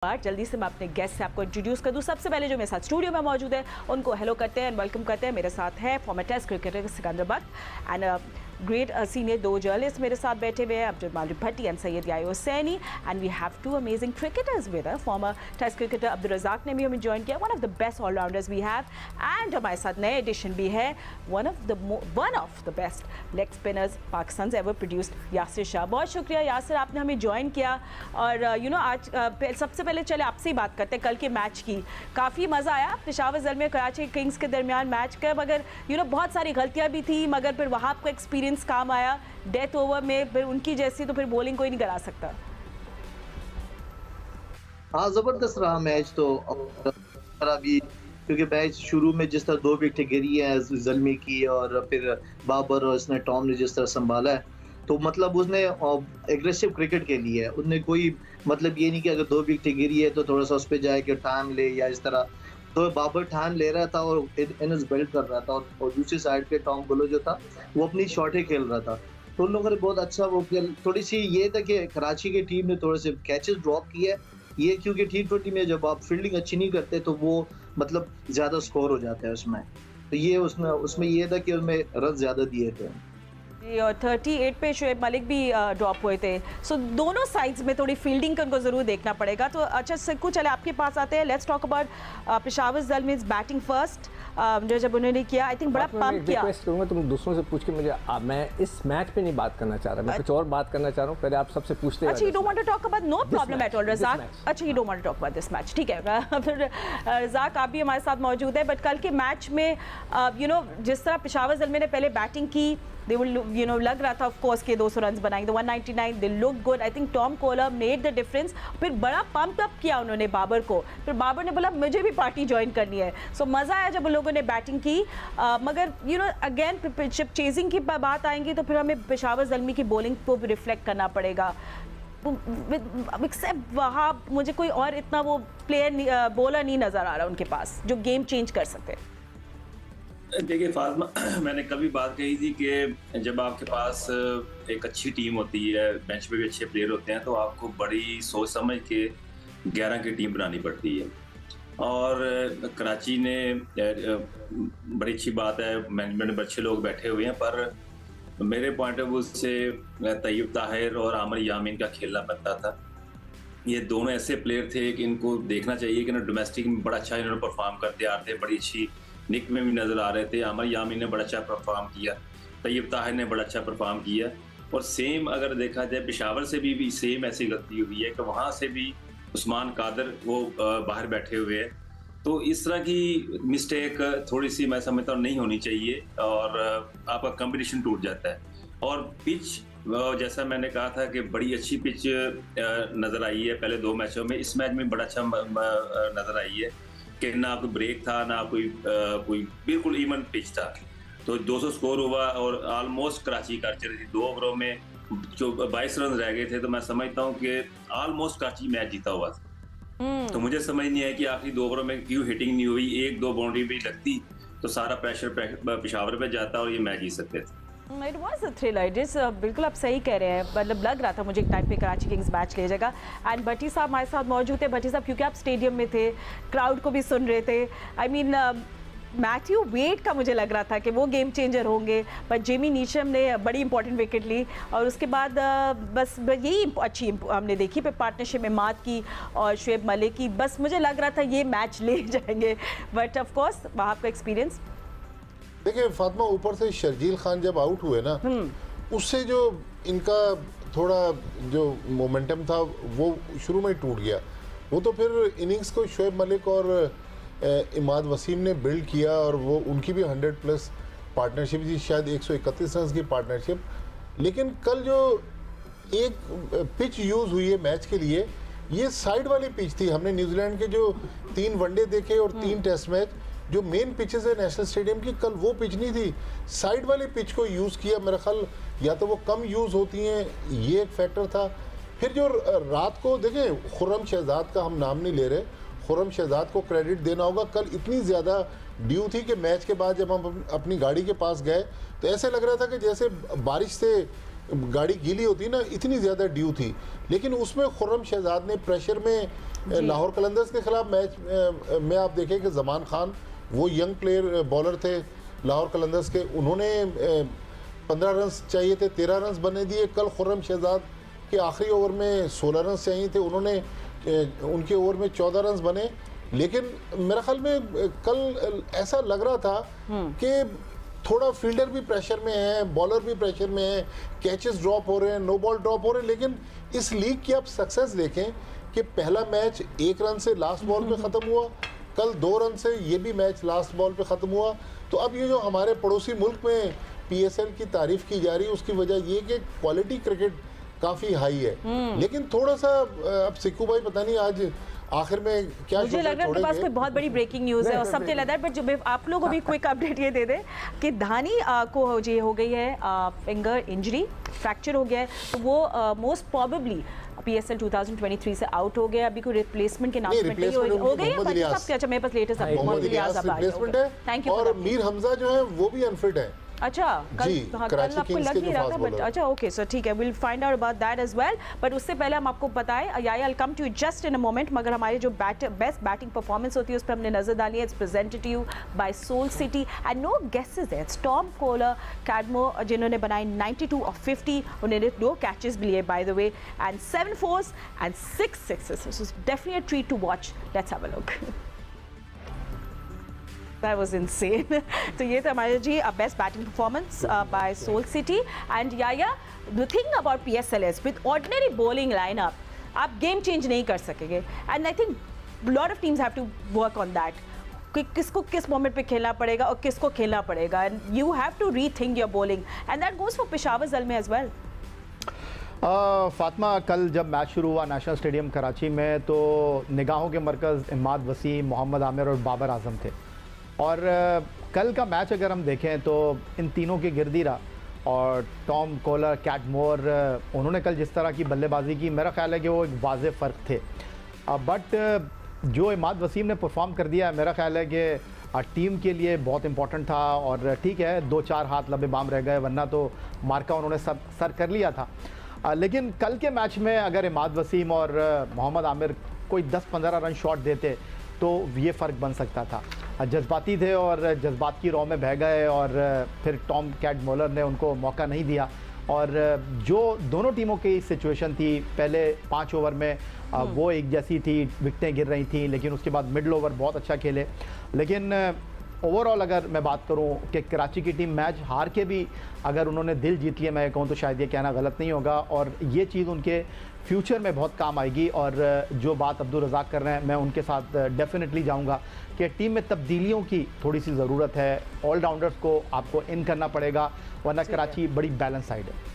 जल्दी से मैं अपने गेस्ट से आपको इंट्रोड्यूस कर दूं। सबसे पहले जो मेरे साथ स्टूडियो में मौजूद है उनको हेलो करते हैं एंड वेलकम करते हैं। मेरे साथ है former test cricketer Sikandar Butt and great senior दो जर्नलिस्ट मेरे साथ बैठे हुए हैं, Abdul Malik Bhatti and Syed Yahya Husaini. And we have two amazing cricketers with us. Former test cricketer Abdul Razzaq ने भी हमें ज्वाइन किया, one of the best allrounders we have. And हमारे साथ नए एडिशन भी है, one of the best leg spinners Pakistan ever produced, Yasir Shah. बहुत शुक्रिया यासिर, आपने हमें ज्वाइन किया। और आज सबसे पहले चले आपसे ही बात करते हैं कल के मैच की। काफ़ी मज़ा आया पेशावर ज़ल्मी और कराची किंग्स के दरमियान मैच का, मगर बहुत सारी गलतियाँ भी थी, मगर फिर वहाँ आपको एक्सपीरियंस काम आया। डेथ ओवर में फिर उनकी जैसी तो फिर बॉलिंग कोई नहीं करा सकता। हाँ, जबरदस्त रहा मैच तो अभी, क्योंकि मैच शुरू में जिस तरह 2 विकेटें गिरी हैं ज़ल्मी की और फिर बाबर और इसने टॉम ने जिस तरह संभाला है, तो मतलब उसने एग्रेसिव क्रिकेट के लिए उसने कोई मतलब ये नहीं कि अगर 2 विकेटें गिरी है तो थोड़ा सा उस पर जाए कि टाइम ले या इस तरह। तो बाबर टाइम ले रहा था और इनिंग्स बिल्ड कर रहा था, और दूसरी साइड पे टॉम गुलो जो था वो अपनी शॉटें खेल रहा था। तो उन लोगों ने बहुत अच्छा वो किया। थोड़ी सी ये था कि कराची की टीम ने थोड़े से कैचेस ड्रॉप किए, ये क्योंकि T20 में जब आप फील्डिंग अच्छी नहीं करते तो वो मतलब ज़्यादा स्कोर हो जाता है उसमें। तो ये उसमें ये था कि उसमें रन ज़्यादा दिए थे और 38 पे शुएब मलिक भी ड्रॉप हुए थे। सो दोनों साइड्स में थोड़ी फील्डिंग का उनको ज़रूर देखना पड़ेगा। तो अच्छा सिक्कू, चले आपके पास आते हैं। Let's talk about Peshawar Zalmi's batting first, जो जब उन्होंने किया आई थिंक बड़ा पंप किया। रिक्वेस्ट करूंगा तुम दूसरों से पूछ के मुझे, मैं इस मैच पे नहीं बात करना चाह रहा, मैं कुछ और बात करना चाह रहा हूं। पहले आप सबसे पूछते हैं। अच्छा, you don't want to talk about, no problem at all Razzaq. अच्छा, you don't want to talk about this match, ठीक है। फिर रज़ाक आप भी हमारे साथ मौजूद है, बट कल के मैच में जिस तरह पेशावर ज़ल्मी ने पहले बैटिंग की, they will लग रहा था ऑफ कोर्स के 200 रन बनाएंगे, 199, they looked good. I think Tom Kohler made the difference. फिर बड़ा पंप अप किया उन्होंने बाबर को, फिर बाबर ने बोला मुझे भी पार्टी ज्वाइन करनी है। सो मज़ा आया जब उन लोगों ने बैटिंग की, मगर अगेन जब चेजिंग की बात आएंगी तो फिर हमें पेशावर ज़ल्मी की बॉलिंग को भी रिफ्लेक्ट करना पड़ेगा। एक्सेप्ट वहाँ मुझे कोई और इतना वो प्लेयर बॉलर नहीं नज़र आ रहा उनके पास जो गेम चेंज कर सकते। देखिए फातिमा, मैंने कल भी बात कही थी कि जब आपके पास एक अच्छी टीम होती है, बेंच पे भी अच्छे प्लेयर होते हैं, तो आपको बड़ी सोच समझ के 11 की टीम बनानी पड़ती है। और कराची ने बड़ी अच्छी बात है, मैनेजमेंट में अच्छे लोग बैठे हुए हैं, पर मेरे पॉइंट ऑफ व्यू से तैयब ताहिर और आमिर यामीन का खेलना बनता था। ये दोनों ऐसे प्लेयर थे कि इनको देखना चाहिए कि डोमेस्टिक में बड़ा अच्छा इन्होंने परफॉर्म करते आ रहे थे, बड़ी अच्छी निक में भी नज़र आ रहे थे। आमिर यामीन ने बड़ा अच्छा परफॉर्म किया, तैयब ताहिर ने बड़ा अच्छा परफॉर्म किया। और सेम अगर देखा जाए पेशावर से भी सेम ऐसी गलती हुई है कि वहाँ से भी उस्मान कादर वो बाहर बैठे हुए हैं। तो इस तरह की मिस्टेक थोड़ी सी मैं समझता हूँ नहीं होनी चाहिए, और आपका कंपटीशन टूट जाता है। और पिच, जैसा मैंने कहा था कि बड़ी अच्छी पिच नज़र आई है पहले 2 मैचों में, इस मैच में बड़ा अच्छा नज़र आई है कि ना कोई ब्रेक था, ना कोई बिल्कुल इवन पिच था। तो 200 स्कोर हुआ और ऑलमोस्ट कराची कर चली थी। 2 ओवरों में जो 22 रन रह गए थे, तो मैं समझता हूँ कि ऑलमोस्ट कराची मैच जीता हुआ था। तो मुझे समझ नहीं है कि आखिरी 2 ओवरों में क्यों हिटिंग नहीं हुई। 1-2 बाउंड्री भी लगती तो सारा प्रेशर पेशावर पे जाता और ये मैच जीत सकते थे। It was a thriller. बिल्कुल आप सही कह रहे हैं, मतलब लग रहा था मुझे एक टाइम पे कराची किंग्स मैच ले जाएगा। एंड भट्टी साहब हमारे साथ मौजूद थे। भट्टी साहब, क्योंकि आप स्टेडियम में थे, क्राउड को भी सुन रहे थे, आई मीन मैथ्यू वेड का मुझे लग रहा था कि वो गेम चेंजर होंगे, पर जेमी नीशम ने बड़ी इंपॉर्टेंट विकेट ली, और उसके बाद बस यही अच्छी हमने देखी पे पार्टनरशिप में मात की और शुएब मलिक की। बस मुझे लग रहा था ये मैच ले जाएंगे, बट ऑफ कोर्स वहाँ आपका एक्सपीरियंस। देखिए फातिमा, ऊपर से शर्जील खान जब आउट हुए ना, उससे जो इनका थोड़ा जो मोमेंटम था वो शुरू में टूट गया। वो तो फिर इनिंग्स को शुएब मलिक और इमाद वसीम ने बिल्ड किया, और वो उनकी भी 100+ पार्टनरशिप थी, शायद 131 रन की पार्टनरशिप। लेकिन कल जो एक पिच यूज़ हुई है मैच के लिए, ये साइड वाली पिच थी। हमने न्यूजीलैंड के जो 3 वनडे देखे और 3 टेस्ट मैच, जो मेन पिचेस है नेशनल स्टेडियम की, कल वो पिच नहीं थी, साइड वाली पिच को यूज़ किया। मेरा ख्याल या तो वो कम यूज़ होती हैं, ये एक फैक्टर था। फिर जो रात को देखें, खुर्रम शहजाद का हम नाम नहीं ले रहे, खुर्रम शहजाद को क्रेडिट देना होगा। कल इतनी ज़्यादा ड्यू थी कि मैच के बाद जब हम अपनी गाड़ी के पास गए तो ऐसे लग रहा था कि जैसे बारिश से गाड़ी गीली होती ना, इतनी ज़्यादा ड्यू थी, लेकिन उसमें खुर्रम शहजाद ने प्रेशर में लाहौर कलंदर्स के खिलाफ मैच में आप देखें कि जमान खान वो यंग प्लेयर बॉलर थे लाहौर कलंदर्स के, उन्होंने 15 रन चाहिए थे, 13 रन बने दिए। कल खुर्रम शहजाद के आखिरी ओवर में 16 रन चाहिए थे, उन्होंने उनके ओवर में 14 रन बने। लेकिन मेरे ख्याल में कल ऐसा लग रहा था कि थोड़ा फील्डर भी प्रेशर में है, बॉलर भी प्रेशर में है, कैचेस ड्रॉप हो रहे हैं, नो बॉल ड्रॉप हो रहे हैं। लेकिन इस लीग की आप सक्सेस देखें कि पहला मैच 1 रन से लास्ट बॉल पे ख़त्म हुआ, कल 2 रन से ये भी मैच लास्ट बॉल पे ख़त्म हुआ। तो अब ये जो हमारे पड़ोसी मुल्क में PSL की तारीफ की जा रही है, उसकी वजह ये कि क्वालिटी क्रिकेट काफ़ी हाई है। लेकिन थोड़ा सा अब सिक्कू भाई पता नहीं आज आखिर में क्या मुझे लग रहा है आपके पास कोई बहुत बड़ी ब्रेकिंग न्यूज़ है और समथिंग लाइक दैट, बट जो आप लोगों को भी क्विक अपडेट ये दे दे कि धानी को ये हो गई है फिंगर इंजरी, फ्रैक्चर हो गया है, तो वो मोस्ट प्रोबेबली PSL 2023 से आउट हो गया। अभी कोई रिप्लेसमेंट के अनाउंसमेंट नहीं हो गई है, बट सब अच्छा मेरे पास लेटेस्ट मोहम्मद इलियास रिप्लेसमेंट है। Thank you. और मीर हमजा जो है वो भी अनफिट है। अच्छा, कल आपको लग नहीं रहा था, बट अच्छा ओके सर, ठीक है, will find out about that as well. But उससे पहले हम आपको बताएं, I will come to you just in a moment, मगर हमारी जो बेस्ट बैटिंग परफॉर्मेंस होती है उस पर हमने नजर डाली है। It's presented to you by soul city and no guesses है। टॉम कोलर, कैडमो जिन्होंने बनाए 92 ऑफ 50, उन्होंने 2 कैचेस भी लिए by the way, and 7 4s and 6 6s। This is definitely a treat to watch. Let's have a look. That was insane. तो ये था हमारे जी best batting performance by soul city and yeah the thing about PSL is with ordinary bowling lineup आप game change नहीं कर सकेंगे, and I think lot of teams have to work on that कि किसको किस मोमेंट पे खेलना पड़ेगा और किसको खेलना पड़ेगा, and you have to rethink your bowling and that goes for Peshawar Zalmi as well. Fatima, कल जब मैच शुरू हुआ नेशनल स्टेडियम कराची में तो निगाहों के मरकज़ इमाद वसीम, मोहम्मद आमिर और बाबर आजम थे। और कल का मैच अगर हम देखें तो इन तीनों के गिरदीरा और टॉम कोलर, कैट मोर, उन्होंने कल जिस तरह की बल्लेबाजी की, मेरा ख्याल है कि वो एक वाज़ेह फ़र्क थे। बट जो इमाद वसीम ने परफॉर्म कर दिया है, मेरा ख्याल है कि टीम के लिए बहुत इंपॉर्टेंट था। और ठीक है, 2-4 हाथ लबे बाम रह गए, वरना तो मार्का उन्होंने सर कर लिया था। लेकिन कल के मैच में अगर इमाद वसीम और मोहम्मद आमिर कोई 10-15 रन शॉट देते तो ये फ़र्क बन सकता था। जज्बाती थे और जज्बात की रौ में बह गए, और फिर टॉम कैट मोलर ने उनको मौका नहीं दिया। और जो दोनों टीमों की सिचुएशन थी, पहले 5 ओवर में वो एक जैसी थी, विकटें गिर रही थी, लेकिन उसके बाद मिडल ओवर बहुत अच्छा खेले। लेकिन ओवरऑल अगर मैं बात करूं कि कराची की टीम मैच हार के भी अगर उन्होंने दिल जीत लिया, मैं कहूं तो शायद ये कहना गलत नहीं होगा, और ये चीज़ उनके फ्यूचर में बहुत काम आएगी। और जो बात अब्दुल रज़ाक कर रहे हैं, मैं उनके साथ डेफिनेटली जाऊंगा कि टीम में तब्दीलियों की थोड़ी सी ज़रूरत है। ऑलराउंडर्स को आपको इन करना पड़ेगा, वरना कराची बड़ी बैलेंस साइड है।